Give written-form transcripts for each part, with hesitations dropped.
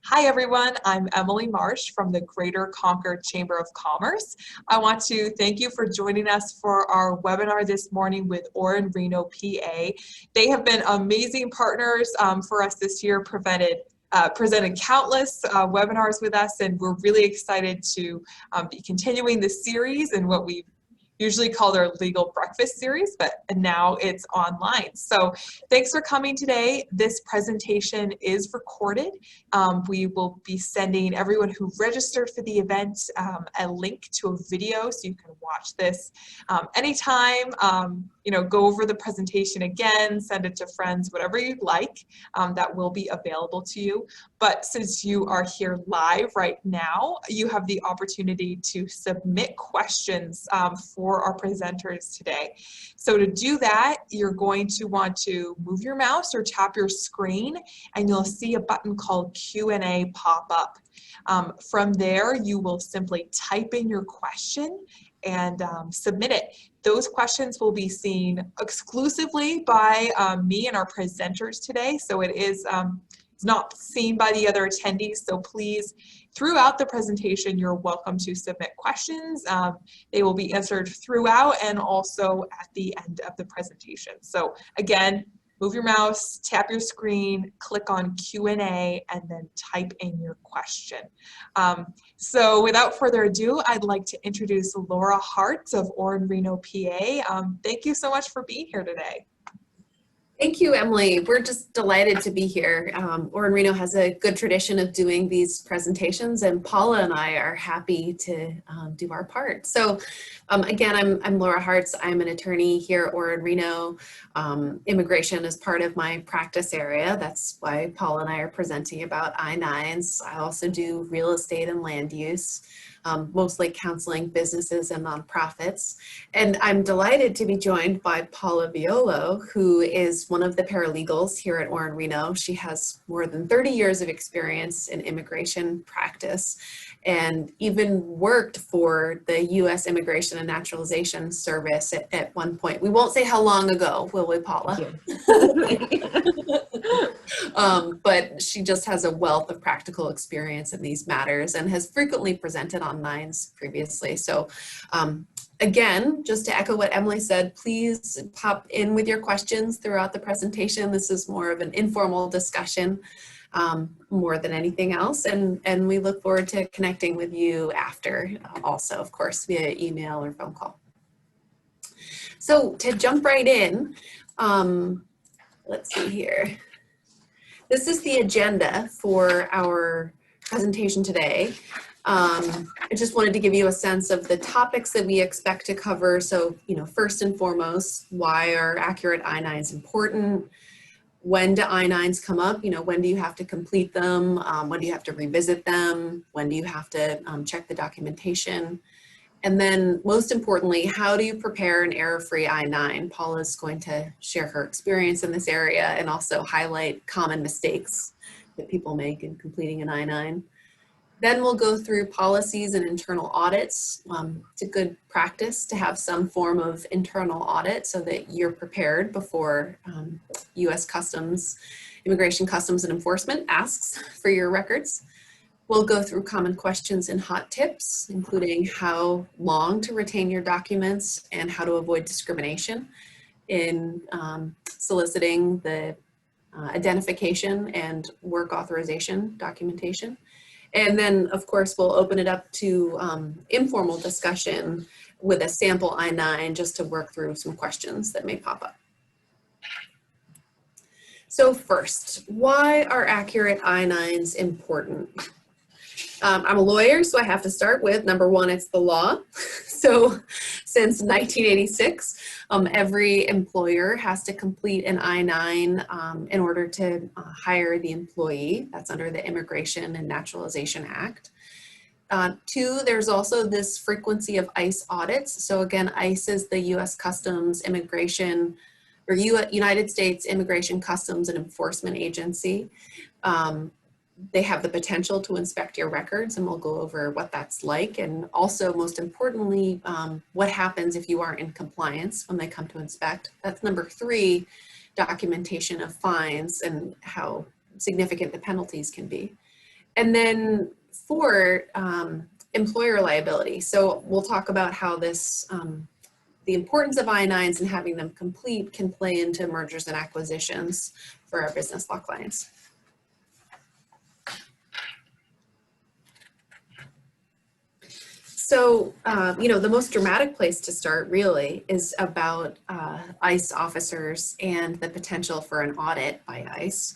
Hi everyone, I'm Emily Marsh from the Greater Concord Chamber of Commerce. I want to thank you for joining us for our webinar this morning with Orr Reno, PA. They have been amazing partners for us this year, presented countless webinars with us, and we're really excited to be continuing the series and what we usually called our legal breakfast series, but now it's online. So thanks for coming today. This presentation is recorded. We will be sending everyone who registered for the event a link to a video so you can watch this anytime. Go over the presentation again, send it to friends, whatever you'd like, that will be available to you. But since you are here live right now, you have the opportunity to submit questions for our presenters today. So to do that, you're going to want to move your mouse or tap your screen, and you'll see a button called Q&A pop up. From there, you will simply type in your question and submit it. Those questions will be seen exclusively by me and our presenters today, so it's not seen by the other attendees. So please, throughout the presentation, you're welcome to submit questions. They will be answered throughout and also at the end of the presentation. So again, move your mouse, tap your screen, click on Q&A, and then type in your question. So without further ado, I'd like to introduce Laura Hartz of Orr Reno, PA. Thank you so much for being here today. Thank you, Emily. We're just delighted to be here. Orr Reno has a good tradition of doing these presentations, and Paula and I are happy to do our part. So again, I'm Laura Hartz. I'm an attorney here at Orr Reno. Immigration is part of my practice area. That's why Paula and I are presenting about I-9s. I also do real estate and land use. Mostly counseling businesses and nonprofits. And I'm delighted to be joined by Paula Violo, who is one of the paralegals here at Orr Reno. She has more than 30 years of experience in immigration practice and even worked for the U.S. Immigration and Naturalization Service at one point. We won't say how long ago, will we, Paula? But she just has a wealth of practical experience in these matters and has frequently presented on I-9s previously. So again, just to echo what Emily said, please pop in with your questions throughout the presentation. This is more of an informal discussion more than anything else. And we look forward to connecting with you after, also, of course, via email or phone call. So to jump right in, let's see here. This is the agenda for our presentation today. I just wanted to give you a sense of the topics that we expect to cover. So, first and foremost, why are accurate I-9s important? When do I-9s come up? When do you have to complete them? When do you have to revisit them? When do you have to check the documentation? And then most importantly, how do you prepare an error-free I-9? Paula's going to share her experience in this area and also highlight common mistakes that people make in completing an I-9. Then we'll go through policies and internal audits. It's a good practice to have some form of internal audit so that you're prepared before U.S. Customs, Immigration, Customs and Enforcement asks for your records. We'll go through common questions and hot tips, including how long to retain your documents and how to avoid discrimination in soliciting the identification and work authorization documentation. And then, of course, we'll open it up to informal discussion with a sample I-9 just to work through some questions that may pop up. So first, why are accurate I-9s important? I'm a lawyer, so I have to start with number one, it's the law. So since 1986, every employer has to complete an I-9 in order to hire the employee. That's under the Immigration and Naturalization Act. Two, there's also this frequency of ICE audits. So again, ICE is the U.S. Customs Immigration, or United States Immigration, Customs and Enforcement Agency. They have the potential to inspect your records, and we'll go over what that's like. And also, most importantly, what happens if you aren't in compliance when they come to inspect. That's number three, documentation of fines and how significant the penalties can be. And then for employer liability. So we'll talk about how this, the importance of I-9s and having them complete can play into mergers and acquisitions for our business law clients. So, the most dramatic place to start really is about ICE officers and the potential for an audit by ICE.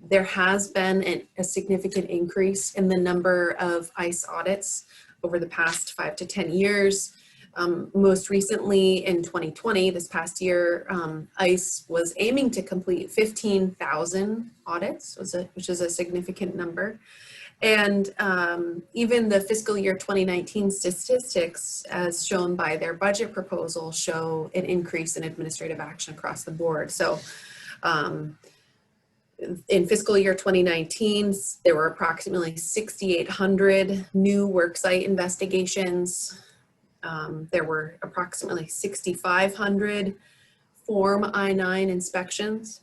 There has been a significant increase in the number of ICE audits over the past 5 to 10 years. Most recently in 2020, this past year, ICE was aiming to complete 15,000 audits, which is a significant number. And even the fiscal year 2019 statistics, as shown by their budget proposal, show an increase in administrative action across the board. So in fiscal year 2019, there were approximately 6,800 new worksite investigations. There were approximately 6,500 Form I-9 inspections,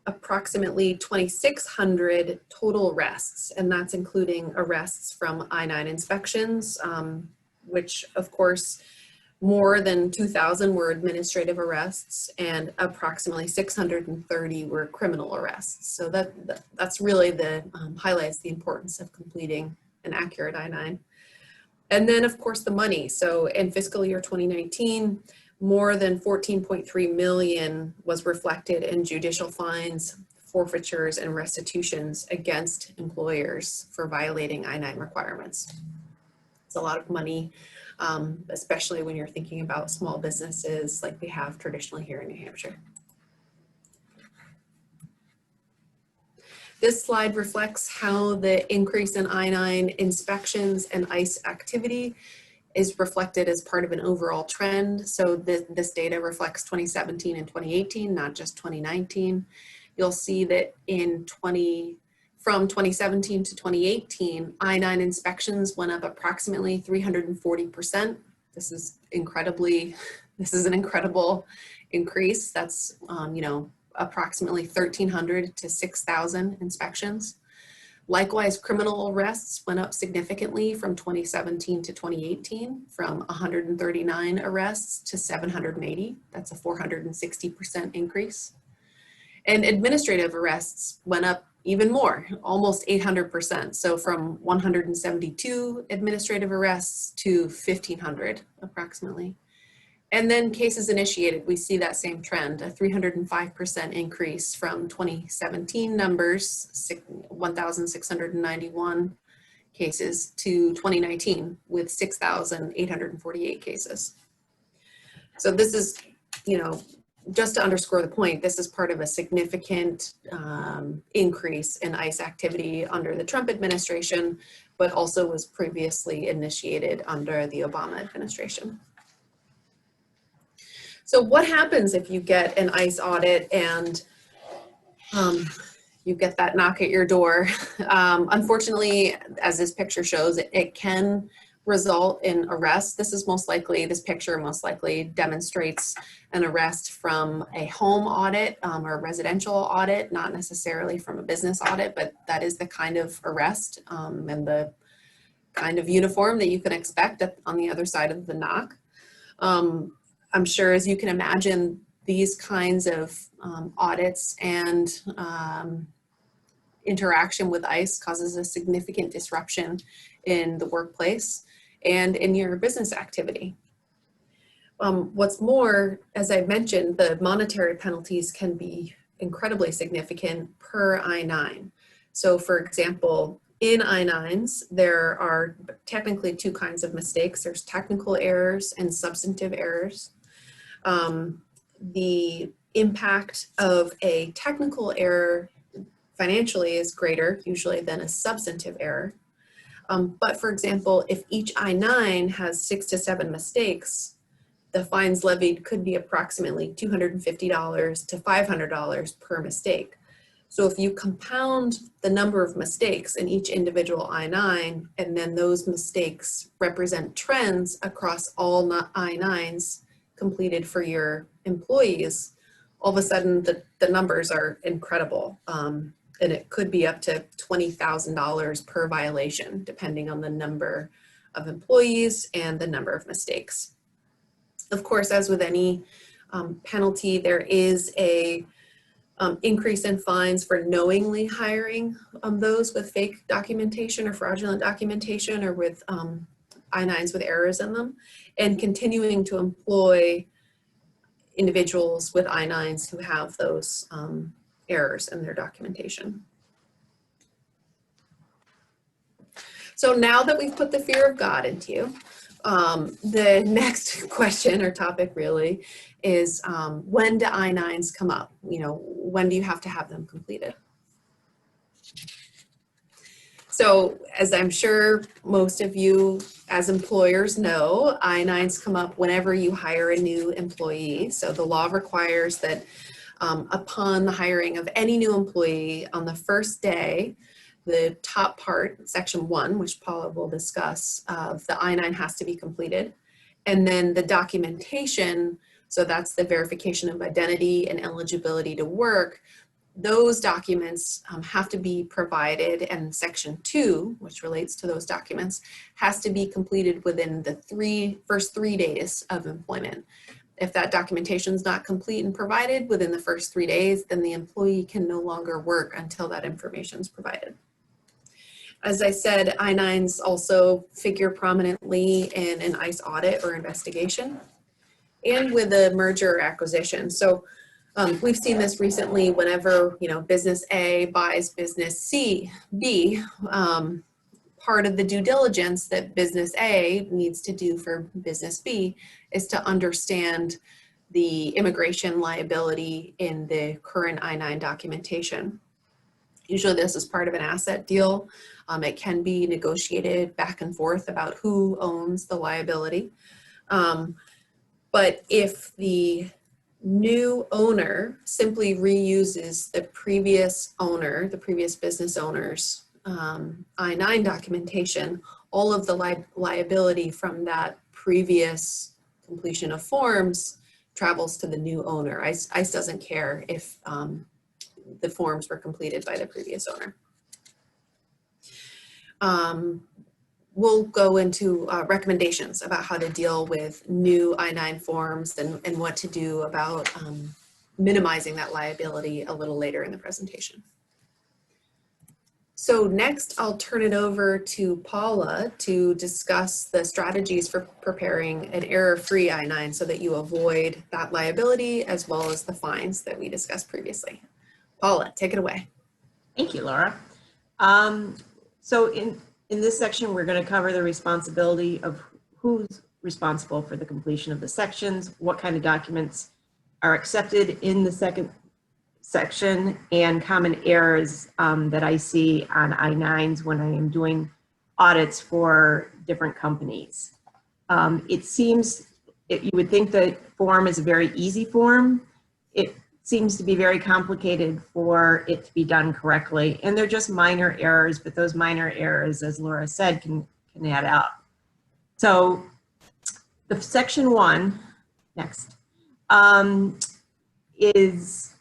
approximately 2,600 total arrests, and that's including arrests from I-9 inspections, which of course more than 2,000 were administrative arrests and approximately 630 were criminal arrests. So that's really highlights the importance of completing an accurate I-9. And then of course the money. So in fiscal year 2019, more than 14.3 million was reflected in judicial fines, forfeitures, and restitutions against employers for violating I-9 requirements. It's a lot of money, especially when you're thinking about small businesses like we have traditionally here in New Hampshire. This slide reflects how the increase in I-9 inspections and ICE activity is reflected as part of an overall trend. So this data reflects 2017 and 2018, not just 2019. You'll see that from 2017 to 2018, I-9 inspections went up approximately 340%. This is an incredible increase. That's approximately 1,300 to 6,000 inspections. Likewise, criminal arrests went up significantly from 2017 to 2018, from 139 arrests to 780. That's a 460% increase. And administrative arrests went up even more, almost 800%. So from 172 administrative arrests to 1,500 approximately. And then cases initiated, we see that same trend, a 305% increase from 2017 numbers, 1,691 cases, to 2019 with 6,848 cases. So this is, just to underscore the point, this is part of a significant increase in ICE activity under the Trump administration, but also was previously initiated under the Obama administration. So what happens if you get an ICE audit and you get that knock at your door? Unfortunately, as this picture shows, it can result in arrest. This picture most likely demonstrates an arrest from a home audit or a residential audit, not necessarily from a business audit, but that is the kind of arrest and the kind of uniform that you can expect on the other side of the knock. I'm sure, as you can imagine, these kinds of audits and interaction with ICE causes a significant disruption in the workplace and in your business activity. What's more, as I mentioned, the monetary penalties can be incredibly significant per I-9. So for example, in I-9s, there are technically two kinds of mistakes. There's technical errors and substantive errors. The impact of a technical error financially is greater usually than a substantive error. But for example, if each I-9 has 6 to 7 mistakes, the fines levied could be approximately $250 to $500 per mistake. So if you compound the number of mistakes in each individual I-9, and then those mistakes represent trends across all I-9s completed for your employees, all of a sudden the numbers are incredible. and it could be up to $20,000 per violation, depending on the number of employees and the number of mistakes. Of course, as with any penalty, there is a increase in fines for knowingly hiring those with fake documentation or fraudulent documentation, or with I-9s with errors in them, and continuing to employ individuals with I-9s who have those errors in their documentation. So now that we've put the fear of God into you, the next question or topic really is when do I-9s come up? You know, when do you have to have them completed? So as I'm sure most of you as employers know, I-9s come up whenever you hire a new employee. So the law requires that upon the hiring of any new employee on the first day, the top part, section 1, which Paula will discuss, of the I-9 has to be completed. And then the documentation, so that's the verification of identity and eligibility to work, those documents have to be provided, and section 2, which relates to those documents, has to be completed within the first 3 days of employment. If that documentation is not complete and provided within the first 3 days, then the employee can no longer work until that information is provided. As I said, I-9s also figure prominently in an ICE audit or investigation, and with a merger or acquisition. So we've seen this recently whenever, you know, business A buys business B, part of the due diligence that business A needs to do for business B is to understand the immigration liability in the current I-9 documentation. Usually this is part of an asset deal. It can be negotiated back and forth about who owns the liability. But if the new owner simply reuses the previous owner, the previous business owner's I-9 documentation, all of the liability from that previous completion of forms travels to the new owner. ICE doesn't care if the forms were completed by the previous owner. We'll go into recommendations about how to deal with new I-9 forms and what to do about minimizing that liability a little later in the presentation. So next, I'll turn it over to Paula to discuss the strategies for preparing an error-free I-9 so that you avoid that liability as well as the fines that we discussed previously. Paula, take it away. Thank you, Laura. So in this section, we're going to cover the responsibility of who's responsible for the completion of the sections, what kind of documents are accepted in the second section, and common errors that I see on I-9s when I am doing audits for different companies. It seems, you would think the form is a very easy form. It seems to be very complicated for it to be done correctly. And they're just minor errors, but those minor errors, as Laura said, can add up. So the section 1, next, is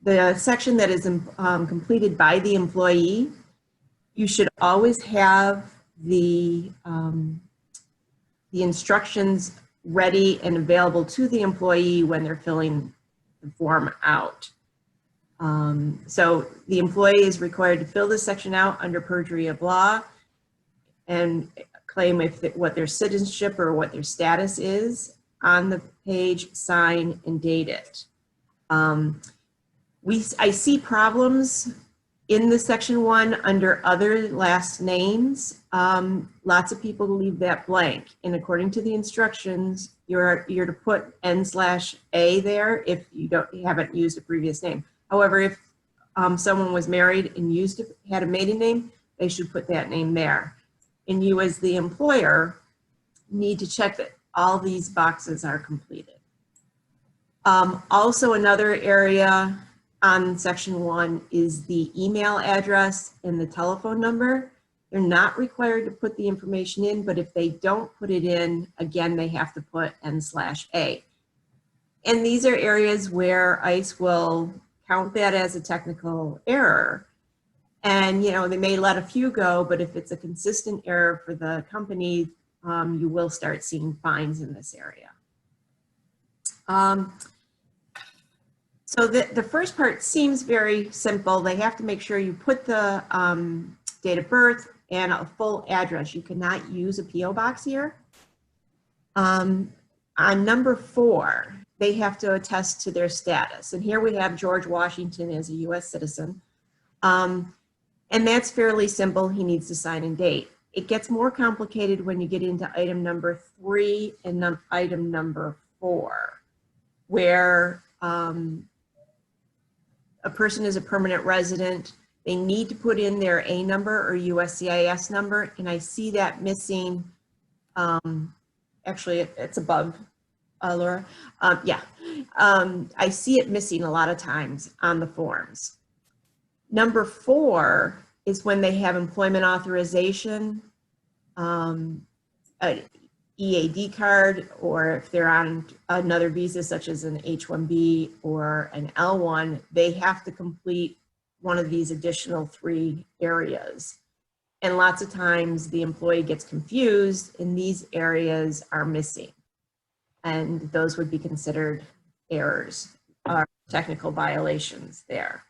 the section that is completed by the employee. You should always have the instructions ready and available to the employee when they're filling the form out. So the employee is required to fill this section out under perjury of law and claim what their citizenship or what their status is on the page, sign, and date it. I see problems in the section 1 under other last names. Lots of people leave that blank, and according to the instructions, you're to put N/A there if you haven't used a previous name. However, if someone was married and had a maiden name, they should put that name there. And you, as the employer, need to check that all these boxes are completed. Also, another area on section 1 is the email address and the telephone number. They're not required to put the information in, but if they don't put it in, again, they have to put N/A. And these are areas where ICE will count that as a technical error. And, you know, they may let a few go, but if it's a consistent error for the company, you will start seeing fines in this area. So the first part seems very simple. They have to make sure you put the date of birth and a full address. You cannot use a PO box here. On number 4, they have to attest to their status. And here we have George Washington as a US citizen. And that's fairly simple. He needs to sign and date. It gets more complicated when you get into item number 3 and item number 4, where a person is a permanent resident. They need to put in their A number or USCIS number, and I see that missing. Actually, it's above, Laura. I see it missing a lot of times on the forms. Number 4 is when they have employment authorization, an EAD card, or if they're on another visa such as an H-1B or an L-1, they have to complete one of these additional 3 areas. And lots of times the employee gets confused and these areas are missing. And those would be considered errors or technical violations there.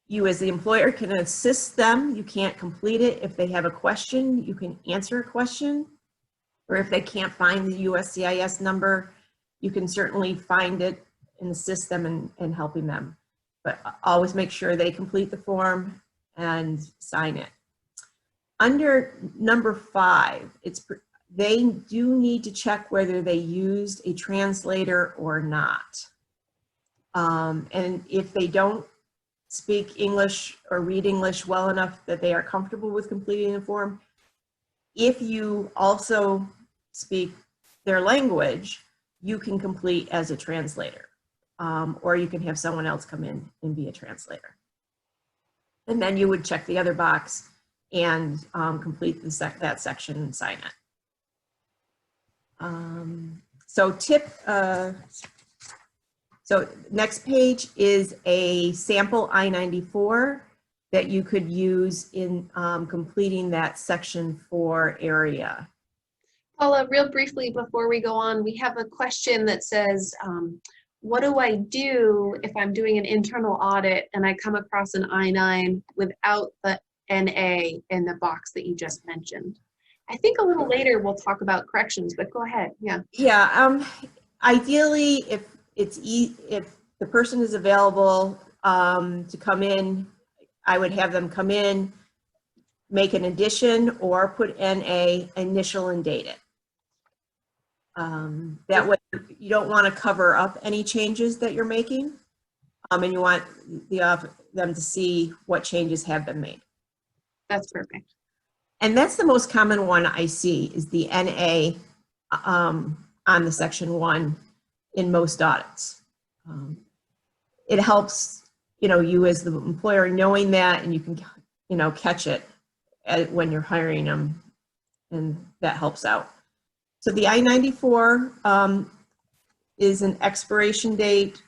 You as the employer can assist them. You can't complete it. If they have a question, you can answer a question. Or if they can't find the USCIS number, you can certainly find it and assist them in helping them. But always make sure they complete the form and sign it. Under number 5, they do need to check whether they used a translator or not. And if they don't speak English or read English well enough that they are comfortable with completing the form, if you also speak their language, you can complete as a translator, or you can have someone else come in and be a translator. And then you would check the other box and complete that section and sign it. So next page is a sample I-94 that you could use in completing that section 4 area. Paula, real briefly before we go on, we have a question that says, what do I do if I'm doing an internal audit and I come across an I-9 without the NA in the box that you just mentioned? I think a little later we'll talk about corrections, but go ahead. Yeah. Yeah. Ideally, if the person is available to come in, I would have them come in, make an addition, or put NA, initial, and date it. That way you don't want to cover up any changes that you're making, and you want them to see what changes have been made. That's perfect. And that's the most common one I see, is the NA on the section 1 in most audits. It helps, you as the employer knowing that, and you can, catch it when you're hiring them, and that helps out. So the I-94 is an expiration date.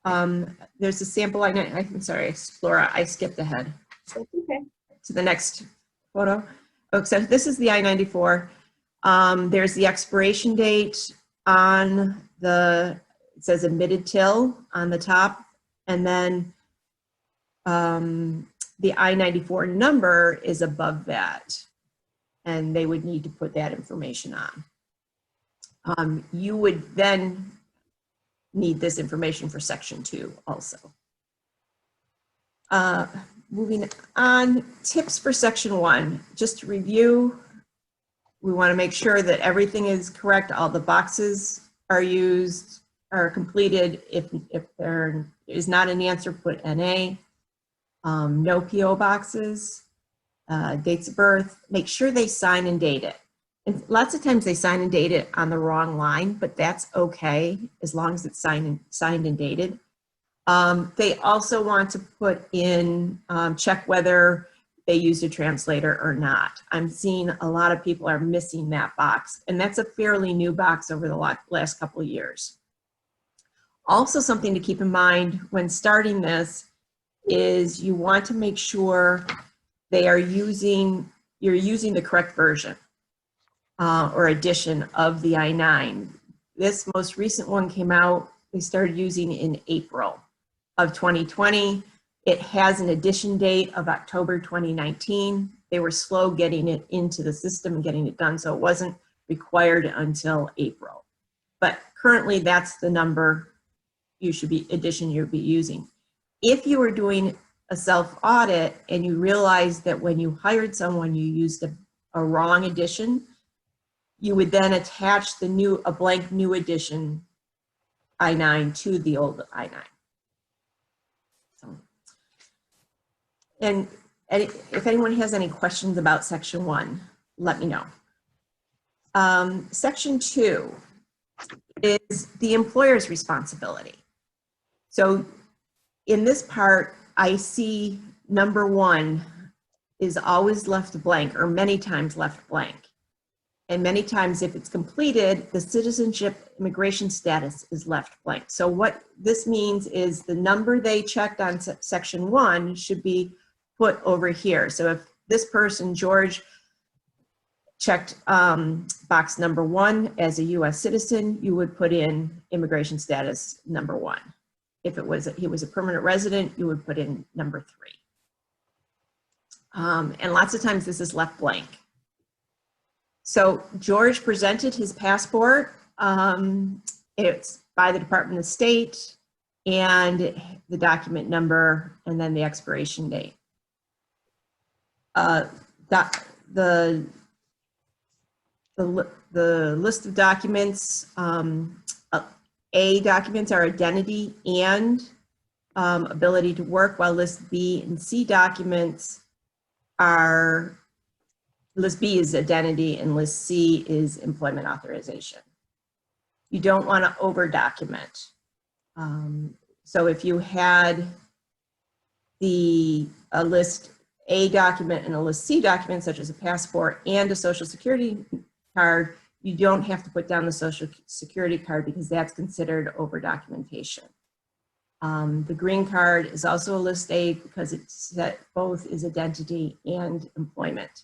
There's a sample I-9, I'm sorry, Laura, I skipped ahead. That's okay. To the next photo. Oh, so this is the I-94. There's the expiration date on it says admitted till on the top, and then the I-94 number is above that, and they would need to put that information on. You would then need this information for section 2 also. Moving on, tips for section 1. Just to review, we want to make sure that everything is correct. All the boxes are completed. If there is not an answer, put NA. No PO boxes, dates of birth. Make sure they sign and date it. And lots of times they sign and date it on the wrong line, but that's okay as long as it's signed and dated. They also want to put in, check whether they use a translator or not. I'm seeing a lot of people are missing that box, and that's a fairly new box over the last couple of years. Also, something to keep in mind when starting this is you want to make sure you're using the correct version or edition of the I-9. This most recent one came out, they started using in April of 2020. It has an edition date of October 2019. They were slow getting it into the system and getting it done, so it wasn't required until April. But currently that's the number edition you'll be using. If you were doing a self-audit and you realized that when you hired someone you used a wrong edition, you would then attach a blank new edition I-9 to the old I-9. So, and if anyone has any questions about section 1, let me know. Section 2 is the employer's responsibility. So in this part, I see number 1 is always left blank, or many times left blank. And many times if it's completed, the citizenship immigration status is left blank. So what this means is the number they checked on section 1 should be put over here. So if this person, George, checked box number 1 as a US citizen, you would put in immigration status number 1. If he was a permanent resident, you would put in number 3. And lots of times this is left blank. So George presented his passport. It's by the Department of State, and the document number, and then the expiration date. The list of documents, A documents are identity and ability to work, while list B and C documents are, list B is identity and list C is employment authorization. You don't want to over document. So if you had a list A document and a list C document, such as a passport and a social security card, you don't have to put down the social security card because that's considered over documentation. The green card is also a list A because it's that both is identity and employment.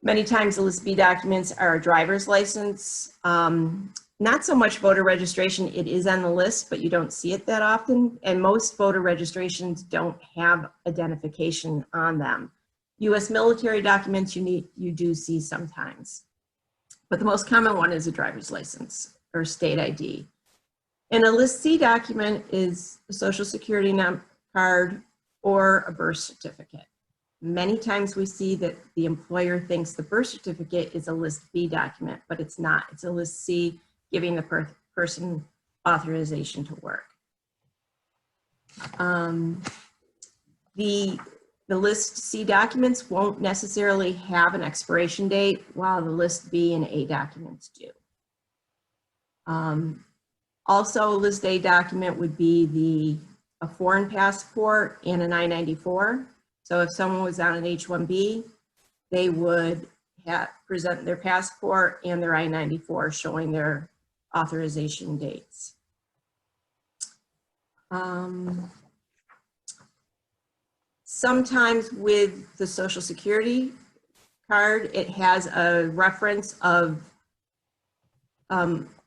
Many times the list B documents are a driver's license. Not so much voter registration, it is on the list, but you don't see it that often. And most voter registrations don't have identification on them. US military documents you do see sometimes. But the most common one is a driver's license or state ID. And a list C document is a social security card or a birth certificate. Many times we see that the employer thinks the birth certificate is a list B document, but it's not. It's a list C, giving the person authorization to work. The list C documents won't necessarily have an expiration date, while the list B and A documents do. Also, a list A document would be a foreign passport and an I-94. So if someone was on an H-1B, they would present their passport and their I-94 showing their authorization dates. Sometimes with the social security card, it has a reference of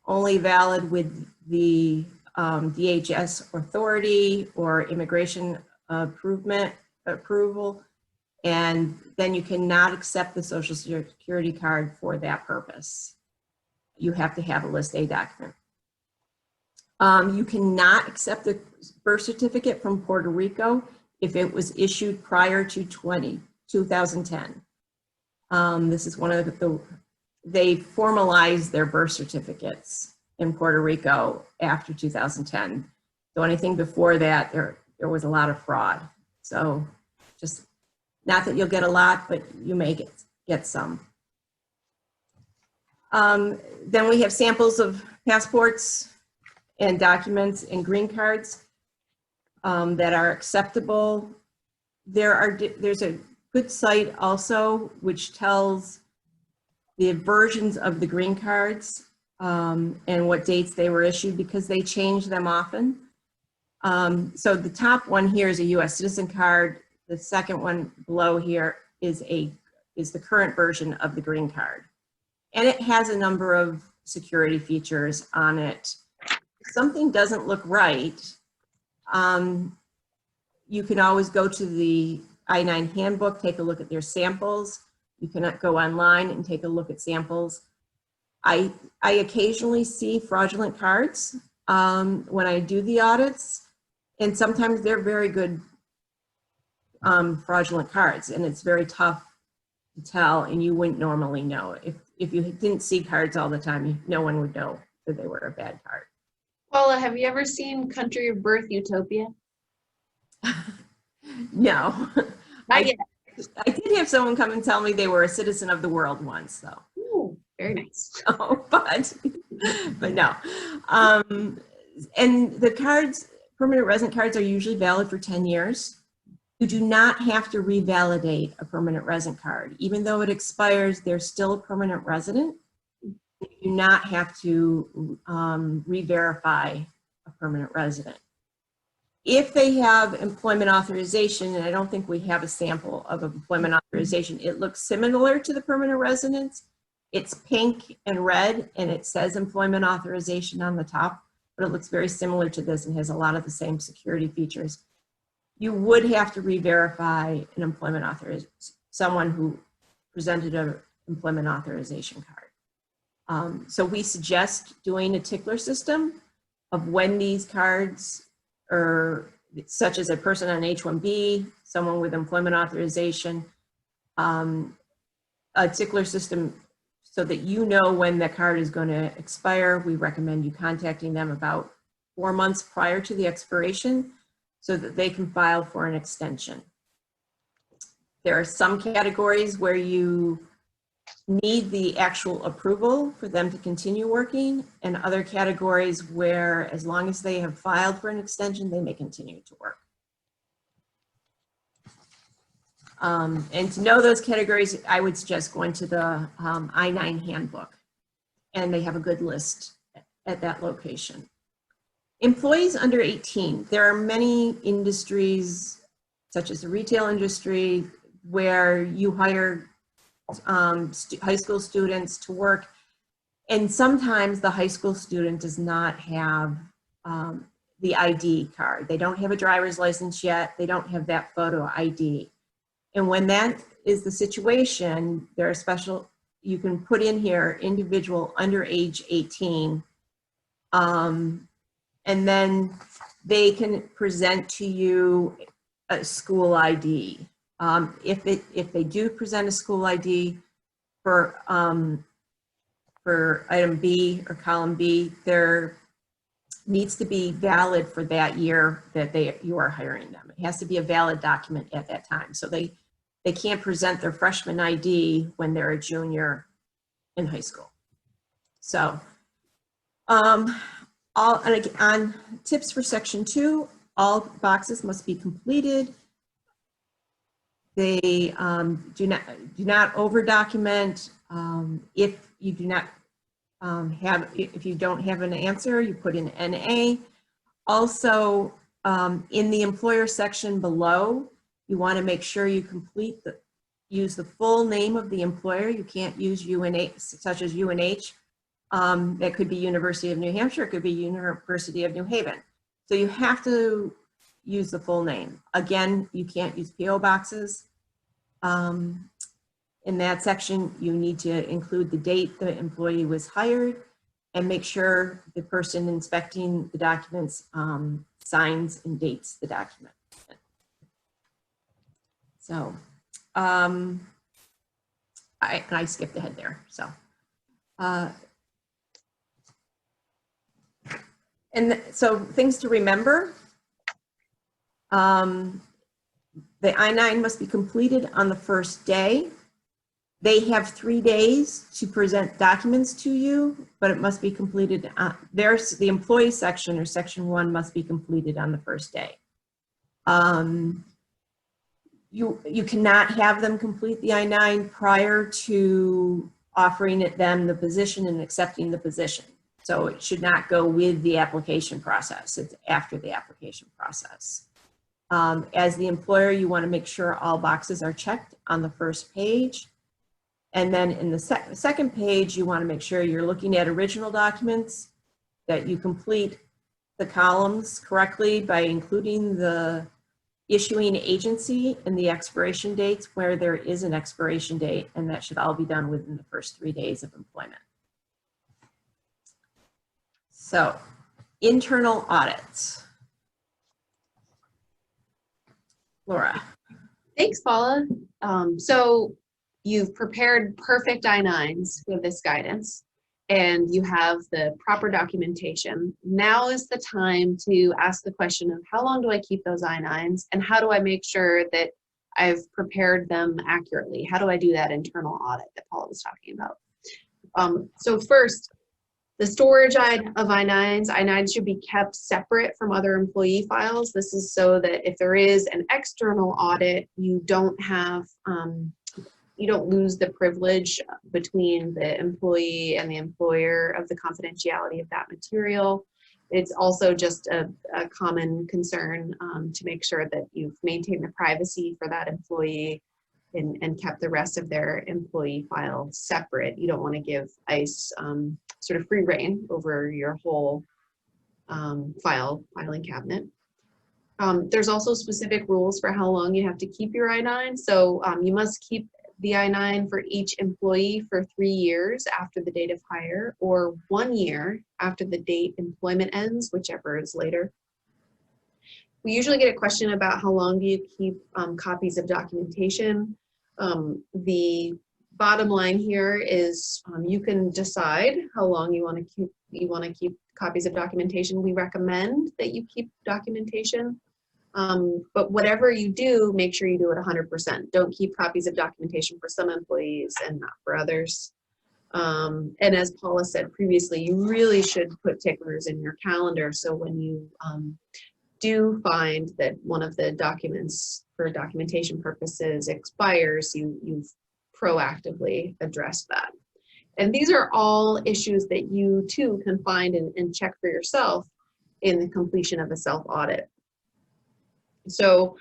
only valid with the DHS authority or immigration approval, and then you cannot accept the social security card for that purpose. You have to have a list A document. You cannot accept the birth certificate from Puerto Rico if it was issued prior to 2010. This is one of they formalized their birth certificates in Puerto Rico after 2010. So anything before that, there was a lot of fraud. So just, not that you'll get a lot, but you may get some. Then we have samples of passports and documents and green cards that are acceptable. There's a good site also which tells the versions of the green cards and what dates they were issued, because they change them often. So the top one here is a US citizen card. The second one below here is the current version of the green card. And it has a number of security features on it. If something doesn't look right, you can always go to the I-9 handbook, take a look at their samples. You can go online and take a look at samples. I occasionally see fraudulent cards when I do the audits, and sometimes they're very good fraudulent cards, and it's very tough to tell, and you wouldn't normally know. If you didn't see cards all the time, no one would know that they were a bad card. Paula, have you ever seen Country of Birth Utopia? No. Not yet. I did have someone come and tell me they were a citizen of the world once, though. Ooh, very nice. Oh, but no. And the cards, permanent resident cards, are usually valid for 10 years. You do not have to revalidate a permanent resident card. Even though it expires, they're still a permanent resident. You do not have to re-verify a permanent resident. If they have employment authorization, and I don't think we have a sample of employment authorization, it looks similar to the permanent residence. It's pink and red, and it says employment authorization on the top, but it looks very similar to this and has a lot of the same security features. You would have to re-verify an employment authorization, someone who presented an employment authorization card. So we suggest doing a tickler system of when these cards, or such as a person on H-1B, someone with employment authorization, a tickler system so that you know when the card is going to expire. We recommend you contacting them about 4 months prior to the expiration so that they can file for an extension. There are some categories where you need the actual approval for them to continue working, and other categories where, as long as they have filed for an extension, they may continue to work. And to know those categories, I would suggest going to the I-9 handbook, and they have a good list at that location. Employees under 18, there are many industries, such as the retail industry, where you hire high school students to work, and sometimes the high school student does not have the ID card. They don't have a driver's license yet. They don't have that photo ID. And when that is the situation, there are special, you can put in here individual under age 18, and then they can present to you a school ID. If they do present a school ID for item B or column B, there needs to be valid for that year that you are hiring them. It has to be a valid document at that time. So they can't present their freshman ID when they're a junior in high school. So on tips for section 2, all boxes must be completed. They do not over document. If you do not if you don't have an answer, you put in NA. Also, in the employer section below, you want to make sure you use the full name of the employer. You can't use UNH, such as UNH. That could be University of New Hampshire. It could be University of New Haven. So you have to use the full name. Again, you can't use PO boxes. In that section, you need to include the date the employee was hired and make sure the person inspecting the documents signs and dates the document. So I skipped ahead there. So so things to remember. The I-9 must be completed on the first day. They have 3 days to present documents to you, but it must be completed. The employee section, or section 1, must be completed on the first day. You cannot have them complete the I-9 prior to offering them the position and accepting the position. So it should not go with the application process. It's after the application process. As the employer, you want to make sure all boxes are checked on the first page. And then in the second page, you want to make sure you're looking at original documents, that you complete the columns correctly by including the issuing agency and the expiration dates where there is an expiration date, and that should all be done within the first 3 days of employment. So, internal audits. Laura. Thanks, Paula. So you've prepared perfect I-9s with this guidance, and you have the proper documentation. Now is the time to ask the question of how long do I keep those I-9s, and how do I make sure that I've prepared them accurately? How do I do that internal audit that Paula was talking about? So first, the storage of I-9s should be kept separate from other employee files. This is so that if there is an external audit, you don't have, you don't lose the privilege between the employee and the employer of the confidentiality of that material. It's also just a common concern to make sure that you've maintained the privacy for that employee and kept the rest of their employee file separate. You don't want to give ICE sort of free reign over your whole filing cabinet. There's also specific rules for how long you have to keep your I-9. So you must keep the I-9 for each employee for 3 years after the date of hire, or 1 year after the date employment ends, whichever is later. We usually get a question about how long do you keep copies of documentation. The bottom line here is you can decide how long you want to keep copies of documentation. We recommend that you keep documentation, but whatever you do, make sure you do it 100%. Don't keep copies of documentation for some employees and not for others. And as Paula said previously, you really should put ticklers in your calendar, so when you do find that one of the documents for documentation purposes expires, you've proactively addressed that. And these are all issues that you too can find and check for yourself in the completion of a self-audit. So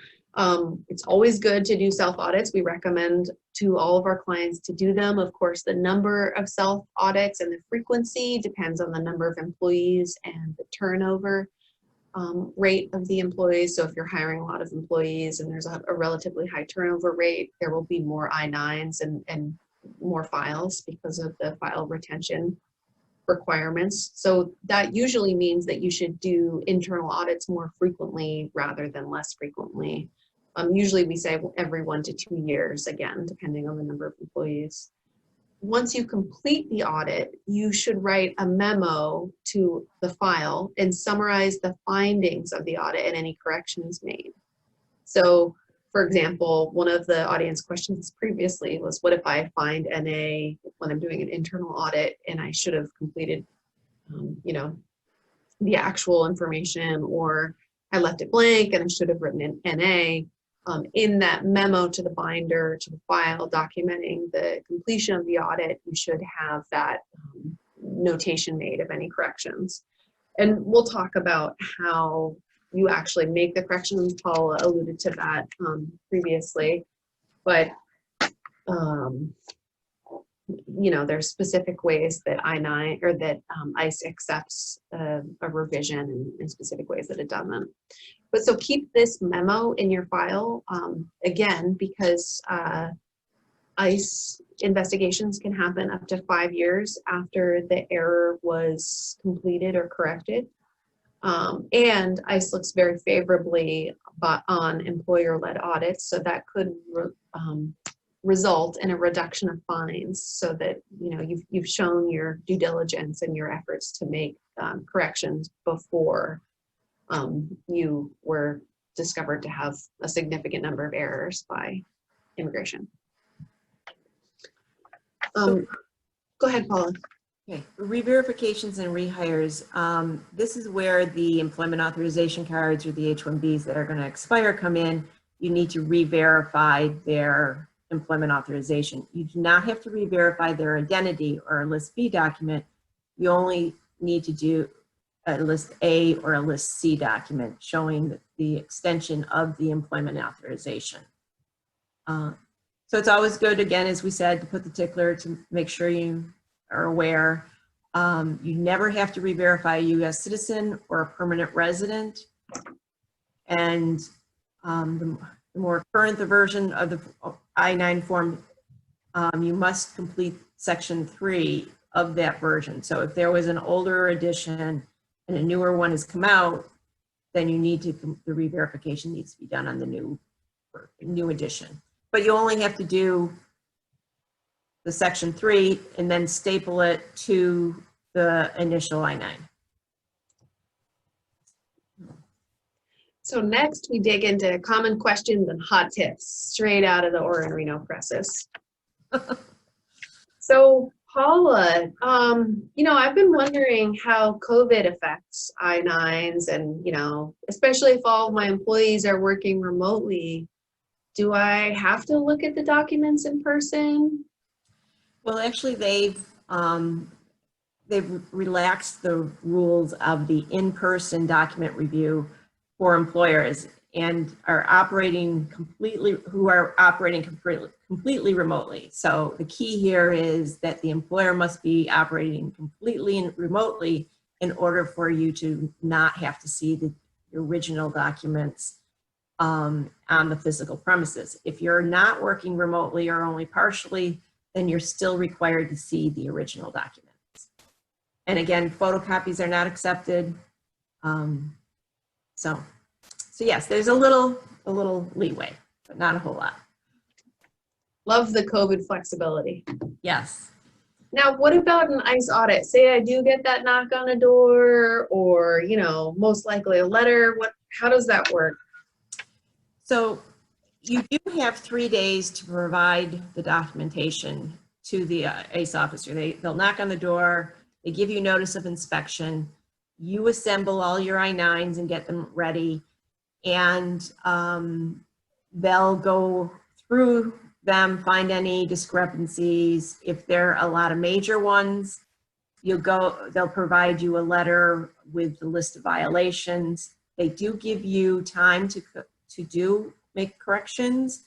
it's always good to do self-audits. We recommend to all of our clients to do them. Of course, the number of self-audits and the frequency depends on the number of employees and the turnover rate of the employees. So if you're hiring a lot of employees and there's a relatively high turnover rate, there will be more I-9s and more files because of the file retention requirements. So that usually means that you should do internal audits more frequently rather than less frequently. Usually we say every 1 to 2 years, again, depending on the number of employees. Once you complete the audit, you should write a memo to the file and summarize the findings of the audit and any corrections made. So, for example, one of the audience questions previously was, what if I find NA when I'm doing an internal audit and I should have completed, you know, the actual information, or I left it blank and I should have written in NA. In that memo to the binder, to the file documenting the completion of the audit, you should have that notation made of any corrections. And we'll talk about how you actually make the corrections. Paula alluded to that previously, but you know, there's specific ways that I-9 or that ICE accepts a revision and specific ways that it doesn't. But so keep this memo in your file, again, because ICE investigations can happen up to 5 years after the error was completed or corrected. And ICE looks very favorably on employer-led audits, so that could result in a reduction of fines, so that, you know, you've shown your due diligence and your efforts to make corrections before you were discovered to have a significant number of errors by immigration. Go ahead, Paula. Okay, re-verifications and rehires. This is where the employment authorization cards or the H-1Bs that are going to expire come in. You need to re-verify their employment authorization. You do not have to re-verify their identity or a List B document. You only need to do a List A or a List C document showing the extension of the employment authorization. So it's always good, again, as we said, to put the tickler to make sure you are aware. You never have to re-verify a U.S. citizen or a permanent resident. And the more current the version of the I-9 form, you must complete section 3 of that version. So if there was an older edition and a newer one has come out, then you need to, the re-verification needs to be done on the new edition. But you only have to do the section 3 and then staple it to the initial I-9. So next we dig into common questions and hot tips straight out of the Orr Reno presses. So Paula, I've been wondering how COVID affects I-9s and, especially if all of my employees are working remotely, do I have to look at the documents in person? Well, actually they've relaxed the rules of the in-person document review for employers and are operating completely remotely. So the key here is that the employer must be operating completely and remotely in order for you to not have to see the original documents on the physical premises. If you're not working remotely or only partially, then you're still required to see the original documents. And again, photocopies are not accepted. So yes, there's a little leeway, but not a whole lot. Love the COVID flexibility. Yes. Now, what about an ICE audit? Say I do get that knock on a door or, most likely a letter. How does that work? So you do have 3 days to provide the documentation to the ICE officer. They'll knock on the door, they give you notice of inspection, you assemble all your I-9s and get them ready, and they'll go through them, find any discrepancies. If there are a lot of major ones, they'll provide you a letter with the list of violations. They do give you time to make corrections.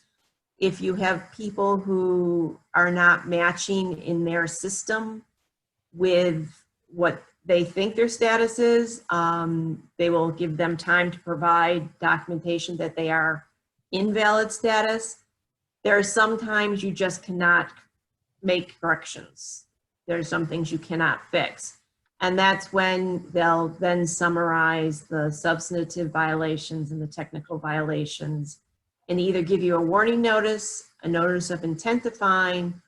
If you have people who are not matching in their system with what they think their status is, they will give them time to provide documentation that they are invalid status. There are some times you just cannot make corrections. There are some things you cannot fix. And that's when they'll then summarize the substantive violations and the technical violations and either give you a warning notice, a notice of intent to fine,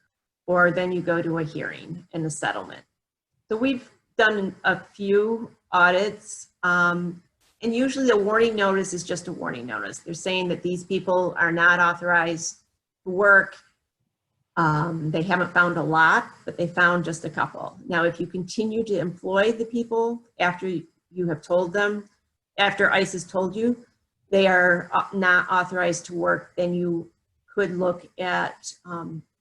or then you go to a hearing and a settlement. So we've done a few audits, and usually the warning notice is just a warning notice. They're saying that these people are not authorized to work. They haven't found a lot, but they found just a couple. Now, if you continue to employ the people after you have told them, after ICE has told you they are not authorized to work, then you could look at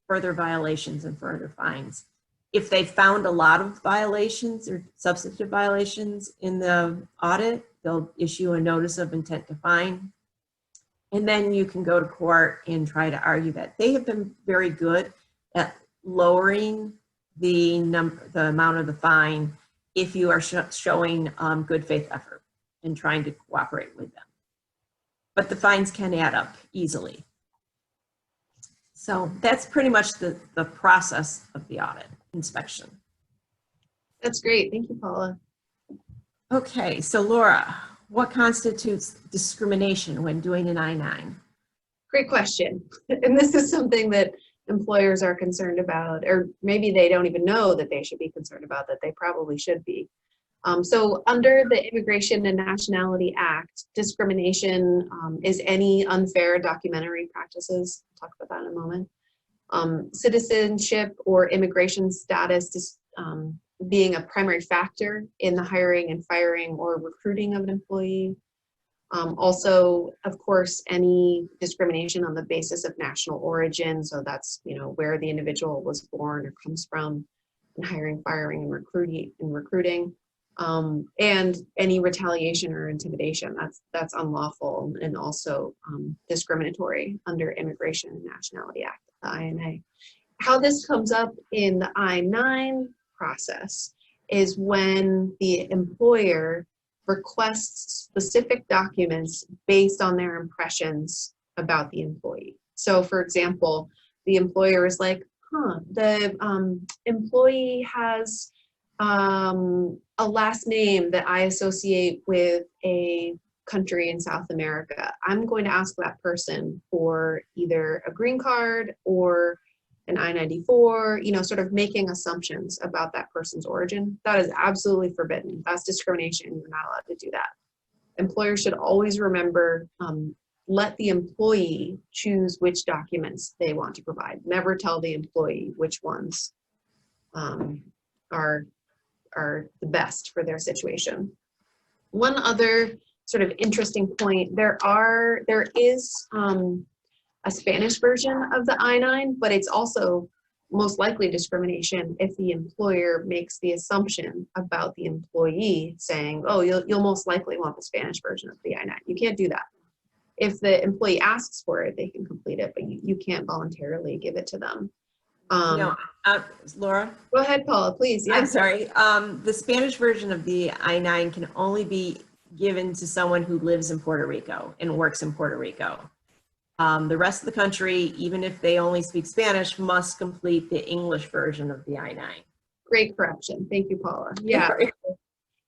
further violations and further fines. If they found a lot of violations or substantive violations in the audit, they'll issue a notice of intent to fine. And then you can go to court and try to argue that. They have been very good at lowering the amount of the fine if you are showing good faith effort and trying to cooperate with them. But the fines can add up easily. So that's pretty much the process of the audit inspection. That's great. Thank you, Paula. Okay, so Laura, what constitutes discrimination when doing an I-9? Great question. And this is something that employers are concerned about, or maybe they don't even know that they should be concerned about, that they probably should be. So under the Immigration and Nationality Act, discrimination is any unfair documentary practices. I'll talk about that in a moment. Citizenship or immigration status being a primary factor in the hiring and firing or recruiting of an employee. Also, of course, any discrimination on the basis of national origin. So that's, where the individual was born or comes from, and hiring, firing, and recruiting. And any retaliation or intimidation, that's unlawful and also discriminatory under Immigration and Nationality Act, the INA. How this comes up in the I-9 process is when the employer requests specific documents based on their impressions about the employee. So for example, the employer is like, the employee has a last name that I associate with a country in South America. I'm going to ask that person for either a green card or an I-94, sort of making assumptions about that person's origin. That is absolutely forbidden. That's discrimination. You're not allowed to do that. Employers should always remember, let the employee choose which documents they want to provide. Never tell the employee which ones are the best for their situation. One other sort of interesting point, there is a Spanish version of the I-9, but it's also most likely discrimination if the employer makes the assumption about the employee saying, oh, you'll most likely want the Spanish version of the I-9. You can't do that. If the employee asks for it, they can complete it, but you can't voluntarily give it to them. Laura? Go ahead, Paula, please. Yeah. I'm sorry. The Spanish version of the I-9 can only be given to someone who lives in Puerto Rico and works in Puerto Rico. The rest of the country, even if they only speak Spanish, must complete the English version of the I-9. Great correction. Thank you, Paula. Yeah,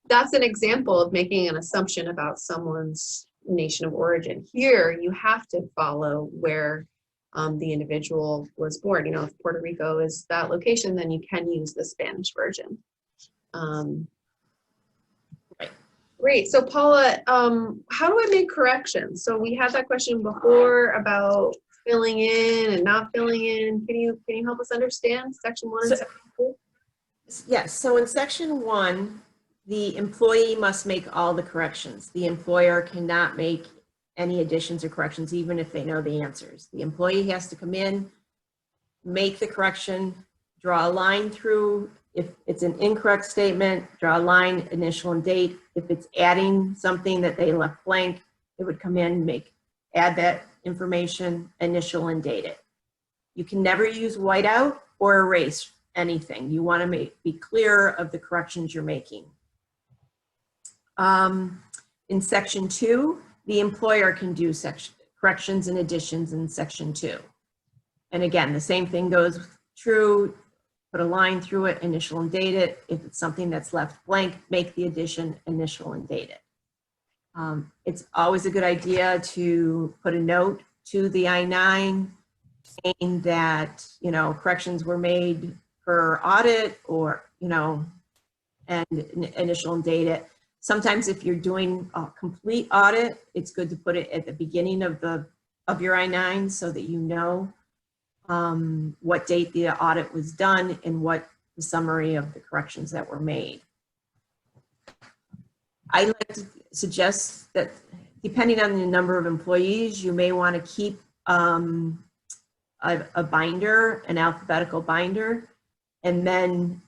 that's an example of making an assumption about someone's nation of origin. Here, you have to follow where the individual was born. If Puerto Rico is that location, then you can use the Spanish version. Right. Great. So Paula, how do I make corrections? So we had that question before about filling in and not filling in. Can you help us understand section 1 and section 2? Yes. So in section 1, the employee must make all the corrections. The employer cannot make any additions or corrections, even if they know the answers. The employee has to come in, make the correction, draw a line through. If it's an incorrect statement, draw a line, initial and date. If it's adding something that they left blank, it would come in, add that information, initial and date it. You can never use whiteout or erase anything. You want to be clear of the corrections you're making. In section 2, the employer can do corrections and additions in section 2. And again, the same thing goes true. Put a line through it, initial and date it. If it's something that's left blank, make the addition, initial and date it. It's always a good idea to put a note to the I-9 saying that, corrections were made per audit or, and initial and date it. Sometimes if you're doing a complete audit, it's good to put it at the beginning of your I-9 so that you know what date the audit was done and what the summary of the corrections that were made. I like to suggest that depending on the number of employees, you may want to keep a binder, an alphabetical binder, and then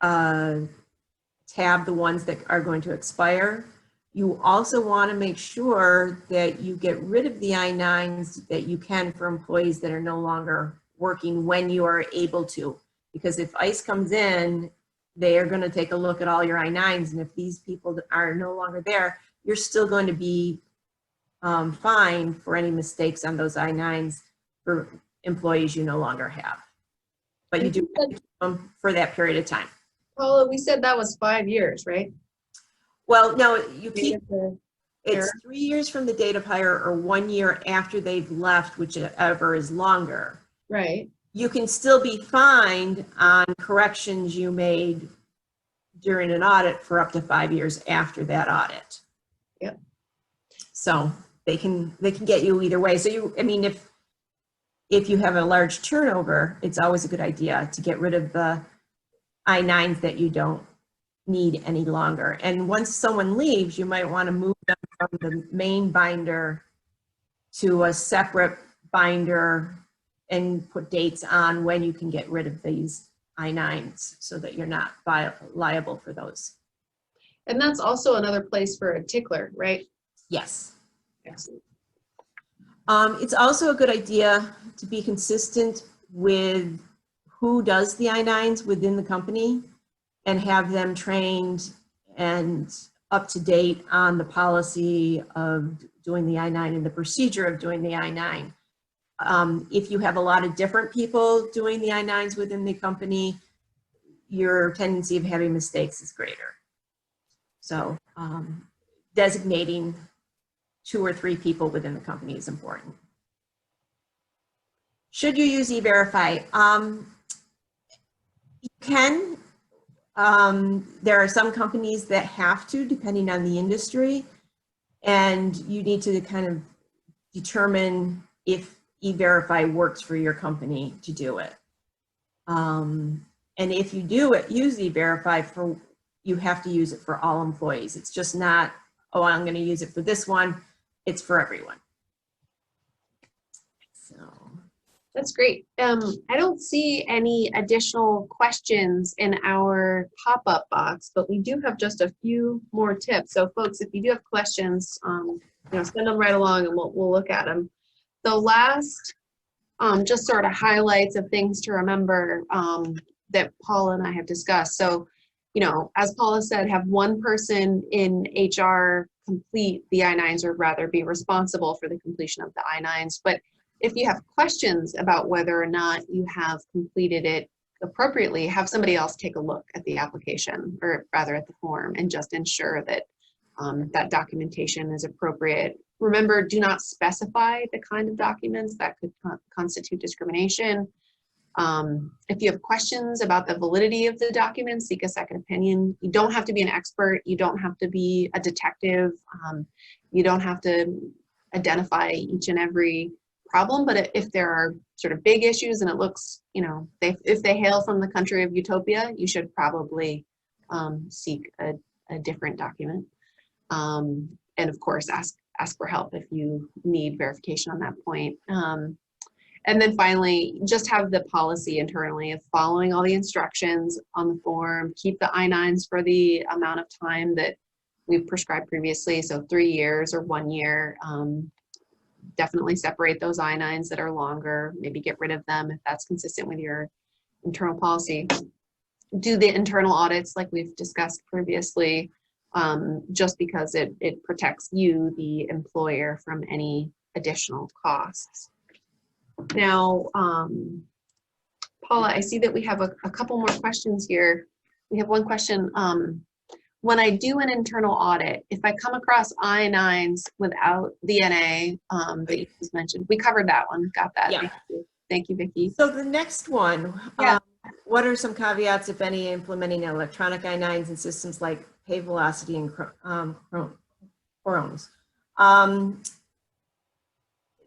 tab the ones that are going to expire. You also want to make sure that you get rid of the I-9s that you can for employees that are no longer working when you are able to. Because if ICE comes in, they are going to take a look at all your I-9s, and if these people are no longer there, you're still going to be fined for any mistakes on those I-9s for employees you no longer have. But you do have to keep them for that period of time. Paula, we said that was 5 years, right? Well, no, you keep, it's 3 years from the date of hire or 1 year after they've left, whichever is longer. Right. You can still be fined on corrections you made during an audit for up to 5 years after that audit. Yep. So they can get you either way. So if you have a large turnover, it's always a good idea to get rid of the I-9s that you don't need any longer. And once someone leaves, you might want to move them from the main binder to a separate binder and put dates on when you can get rid of these I-9s so that you're not liable for those. And that's also another place for a tickler, right? Yes. Excellent. It's also a good idea to be consistent with who does the I-9s within the company and have them trained and up to date on the policy of doing the I-9 and the procedure of doing the I-9. If you have a lot of different people doing the I-9s within the company, your tendency of having mistakes is greater. So designating 2 or 3 people within the company is important. Should you use E-Verify? You can. There are some companies that have to, depending on the industry, and you need to kind of determine if E-Verify works for your company to do it. And if you do use E-Verify, you have to use it for all employees. It's just not, oh, I'm going to use it for this one. It's for everyone. So That's great. I don't see any additional questions in our pop-up box, but we do have just a few more tips. So folks, if you do have questions, send them right along and we'll look at them. The last just sort of highlights of things to remember that Paula and I have discussed. So, as Paula said, have one person in HR complete the I-9s, or rather be responsible for the completion of the I-9s. But if you have questions about whether or not you have completed it appropriately, have somebody else take a look at the application, or rather at the form, and just ensure that that documentation is appropriate. Remember, do not specify the kind of documents that could constitute discrimination. If you have questions about the validity of the documents, seek a second opinion. You don't have to be an expert. You don't have to be a detective. You don't have to identify each and every problem, but if there are sort of big issues and it looks, if they hail from the country of utopia, you should probably seek a different document. And of course, ask for help if you need verification on that point. And then finally, just have the policy internally of following all the instructions on the form, keep the I-9s for the amount of time that we've prescribed previously, so 3 years or 1 year. Definitely separate those I-9s that are longer, maybe get rid of them if that's consistent with your internal policy. Do the internal audits like we've discussed previously, just because it protects you, the employer, from any additional costs. Now, Paula, I see that we have a couple more questions here. We have one question. When I do an internal audit, if I come across I-9s without the NA that you just mentioned, we covered that one, got that. Yeah. Thank you, Vicki. So the next one, Yeah. What are some caveats, if any, implementing electronic I-9s in systems like pay velocity and Chronos?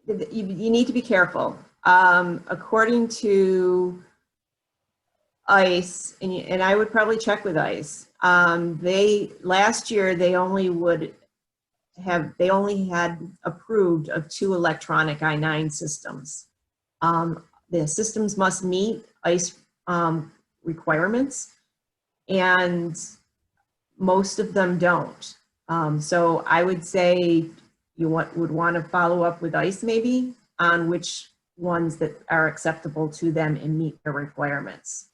You need to be careful. According to ICE, and I would probably check with ICE, last year they only had approved of 2 electronic I-9 systems. The systems must meet ICE requirements, and most of them don't. So I would say you would want to follow up with ICE maybe on which ones that are acceptable to them and meet their requirements.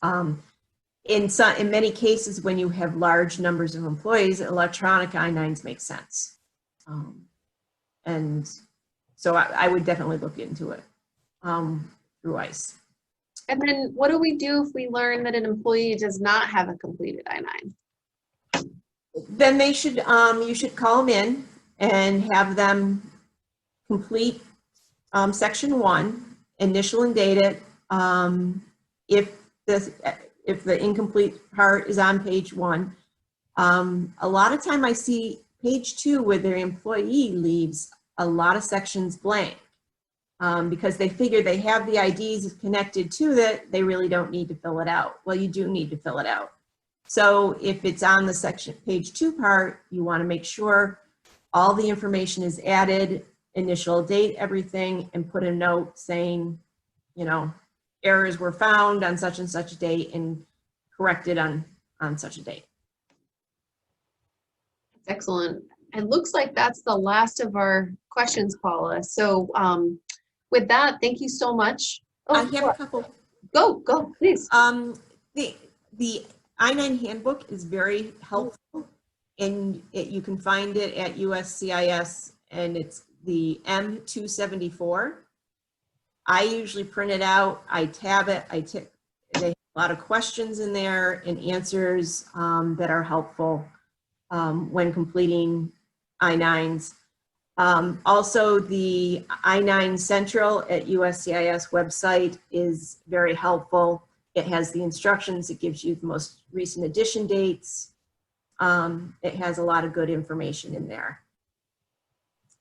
In many cases, when you have large numbers of employees, electronic I-9s make sense. And so I would definitely look into it through ICE. And then what do we do if we learn that an employee does not have a completed I-9? Then they should, you should call them in and have them complete section 1, initial and date it. If the incomplete part is on page 1, a lot of time I see page 2 where their employee leaves a lot of sections blank because they figure they have the IDs connected to that, they really don't need to fill it out. Well, you do need to fill it out. So if it's on the section page 2 part, you want to make sure all the information is added, initial date, everything, and put a note saying, you know, errors were found on such and such a date and corrected on such a date. Excellent. It looks like that's the last of our questions, Paula. So with that, thank you so much. I have a couple. Go, please. The I-9 handbook is very helpful, and you can find it at USCIS, and it's the M274. I usually print it out, I tab it, they have a lot of questions in there and answers that are helpful when completing I-9s. Also, the I-9 Central at USCIS website is very helpful. It has the instructions, it gives you the most recent edition dates. It has a lot of good information in there.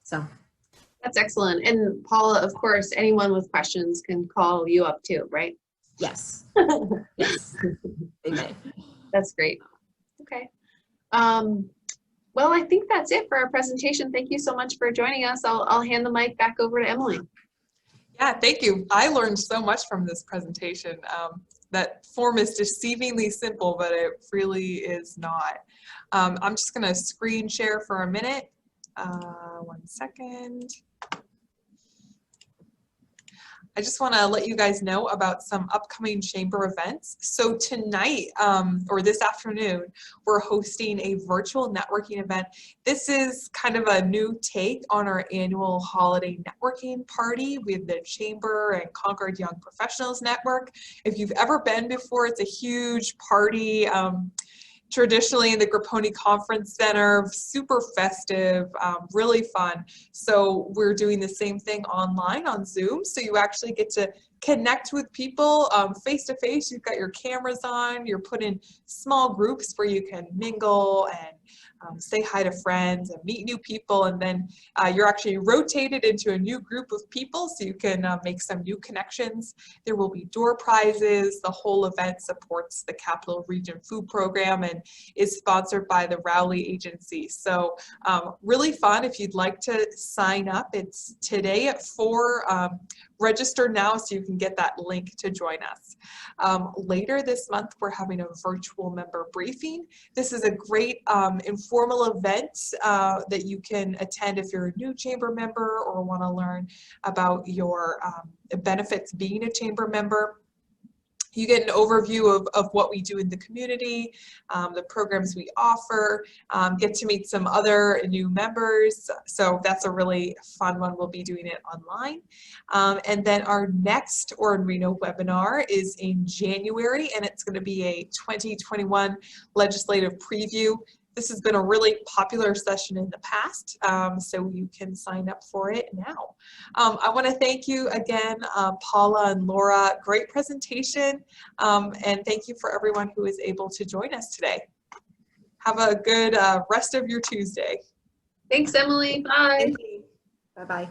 So. That's excellent. And Paula, of course, anyone with questions can call you up too, right? Yes. Yes, they may. That's great. Okay. Well, I think that's it for our presentation. Thank you so much for joining us. I'll hand the mic back over to Emily. Yeah, thank you. I learned so much from this presentation. That form is deceivingly simple, but it really is not. I'm just going to screen share for a minute. 1 second. I just want to let you guys know about some upcoming chamber events. So tonight, or this afternoon, we're hosting a virtual networking event. This is kind of a new take on our annual holiday networking party with the Chamber and Concord Young Professionals Network. If you've ever been before, it's a huge party. Traditionally in the Grapponi Conference Center, super festive, really fun. So we're doing the same thing online on Zoom. So you actually get to connect with people face to face. You've got your cameras on, you're put in small groups where you can mingle and say hi to friends and meet new people, and then you're actually rotated into a new group of people so you can make some new connections. There will be door prizes. The whole event supports the Capital Region Food Program and is sponsored by the Rowley Agency. So really fun. If you'd like to sign up, it's today at 4. Register now so you can get that link to join us. Later this month, we're having a virtual member briefing. This is a great informal event that you can attend if you're a new chamber member or want to learn about your benefits being a chamber member. You get an overview of what we do in the community, the programs we offer, get to meet some other new members. So that's a really fun one. We'll be doing it online. And then our next Orr Reno webinar is in January, and it's going to be a 2021 legislative preview. This has been a really popular session in the past, so you can sign up for it now. I want to thank you again, Paula and Laura. Great presentation, and thank you for everyone who is able to join us today. Have a good rest of your Tuesday. Thanks, Emily. Bye. Bye-bye.